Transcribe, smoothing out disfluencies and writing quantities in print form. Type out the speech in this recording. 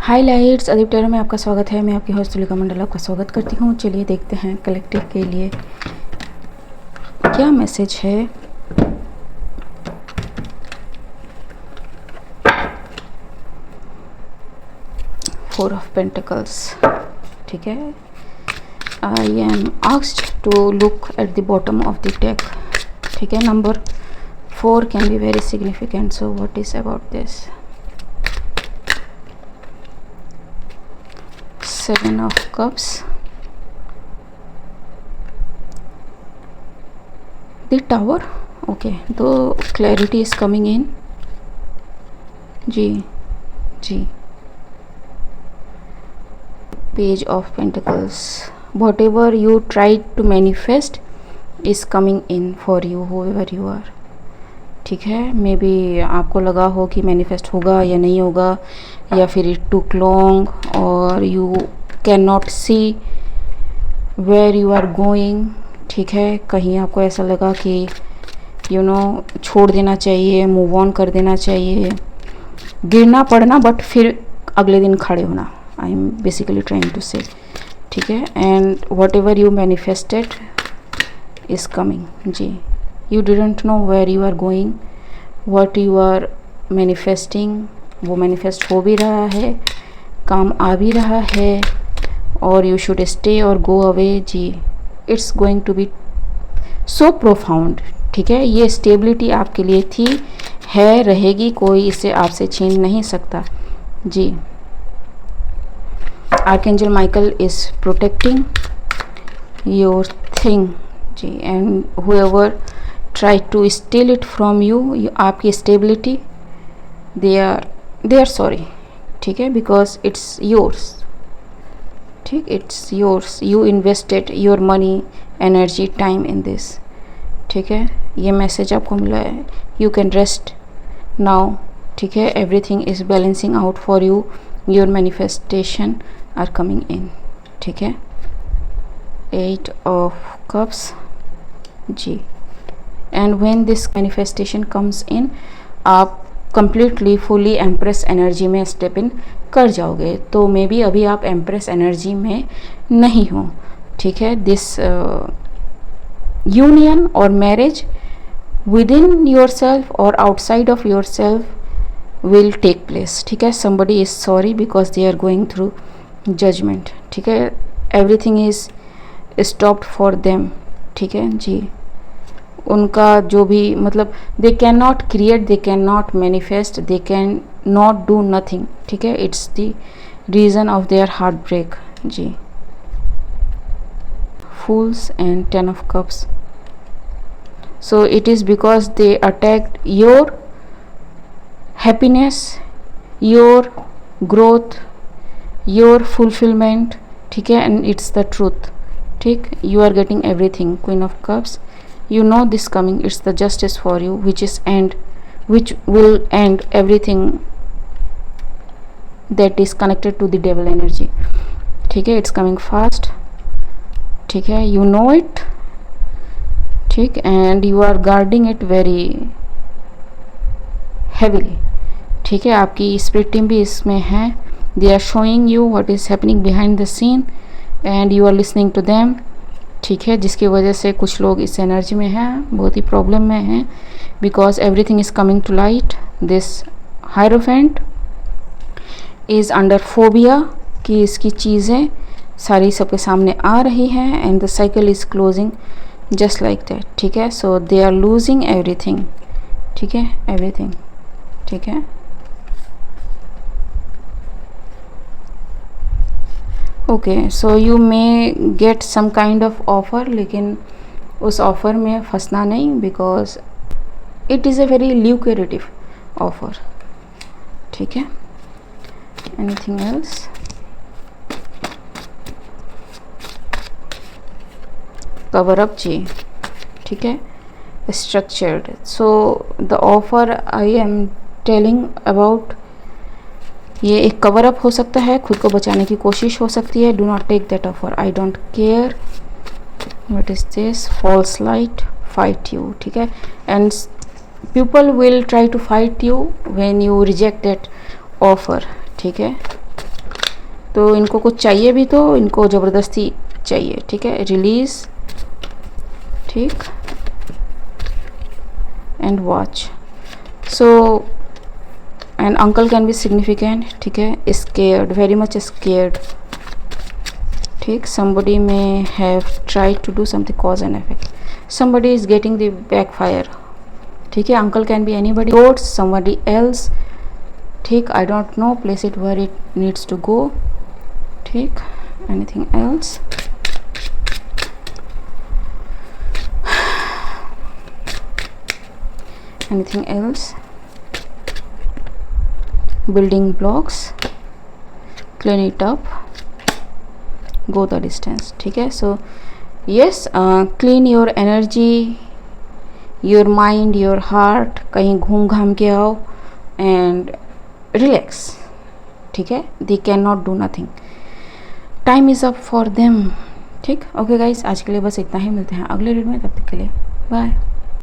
Highlights Adeep tarot में आपका स्वागत है। मैं आपकी होस्ट तुलिका मंडल आपका स्वागत करती हूँ। चलिए देखते हैं कलेक्टिव के लिए क्या मैसेज है। फोर ऑफ पेंटिकल्स, ठीक है। I am asked to look at the bottom of the deck, ठीक है। Number 4 can be very significant, so what is about this. 7 of cups, the tower, okay, तो clarity is coming in, जी page of pentacles, whatever you tried to manifest is coming in for you, whoever you are, ठीक है। May be आपको लगा हो कि manifest होगा या नहीं होगा, या फिर इट टुक लॉन्ग और you can not see where you are going, ठीक है। कहीं आपको ऐसा लगा कि छोड़ देना चाहिए, मूव ऑन कर देना चाहिए, गिरना पड़ना बट फिर अगले दिन खड़े होना। I am basically trying to say, ठीक है। And whatever you manifested is coming, जी। You didn't know where you are going, what you are manifesting वो मैनिफेस्ट हो भी रहा है, काम आ भी रहा है, और you should stay or go away, जी। It's going to be so profound, ठीक है। ये स्टेबिलिटी आपके लिए थी, है, रहेगी, कोई इसे आपसे छीन नहीं सकता, जी। Archangel Michael is protecting your thing, जी। And whoever try to steal it from you, आपकी स्टेबिलिटी, दे आर सॉरी, ठीक है, बिकॉज इट्स योर्स, ठीक, it's yours. You invested your money, energy, time in this, ठीक है। ये message आपको मिला है, यू कैन रेस्ट नाउ, ठीक है। Everything is balancing out for you, your manifestation are coming in, ठीक है। 8 ऑफ कप्स, जी। And when this manifestation comes in, आप कंप्लीटली फुली एम्प्रेस एनर्जी में स्टेप इन कर जाओगे। तो मे बी अभी आप एम्प्रेस एनर्जी में नहीं हो, ठीक है। दिस यूनियन और marriage within yourself और outside of yourself will take place, ठीक है। Somebody is sorry because they are going through judgement, ठीक है। Everything is stopped for them, ठीक है, जी। उनका जो भी मतलब they can not create, they can not manifest, they can not do nothing, ठीक है। It's the reason of their heart break, जी। Fools and 10 of cups, so it is because they attacked your happiness, your growth, your fulfillment, ठीक है। and it's the truth, ठीक। you are getting everything, Queen of Cups, you know this coming, it's the justice for you, which will end everything that is connected to the devil energy, ठीक है। it's coming fast, ठीक है, you know it, ठीक। and you are guarding it very heavily, ठीक है। आपकी spirit team भी इसमें है, they are showing you what is happening behind the scene and you are listening to them, ठीक है। जिसकी वजह से कुछ लोग इस एनर्जी में हैं, बहुत ही प्रॉब्लम में हैं, because everything is coming to light. This hierophant is under phobia कि इसकी चीज़ें सारी सबके सामने आ रही हैं, and the cycle is closing just like that, ठीक है। So they are losing everything, ठीक है, एवरीथिंग, ठीक है। Okay, so you may get some kind of offer, लेकिन उस ऑफ़र में फंसना नहीं, because it is a very lucrative offer, ठीक है। Anything else? कवर अप, जी, ठीक है। Structured, so the offer I am telling about, ये एक कवर अप हो सकता है, खुद को बचाने की कोशिश हो सकती है। Do not take that offer, I don't care, what is this, false light, fight you, ठीक है। And people will try to fight you when you reject that offer, ठीक है। तो इनको कुछ चाहिए भी तो इनको ज़बरदस्ती चाहिए, ठीक है। रिलीज़, ठीक, and watch. So and uncle can be significant, ठीक है। स्केयर्ड, वेरी मच स्केयर्ड, ठीक। somebody may have tried to do something, cause and effect, somebody is getting the backfire, ठीक है। Uncle can be anybody, goats, somebody else, ठीक। I don't know, place it where it needs to go, ठीक। anything else, anything else, building blocks, clean it up, go the distance, ठीक है। So yes, clean your energy, your mind, your heart, कहीं घूम घाम के आओ and relax, ठीक है। दे can not do nothing, time is up for them, ठीक। ओके गाइस, आज के लिए बस इतना ही, मिलते हैं अगले वीडियो में, तब तक के लिए बाय।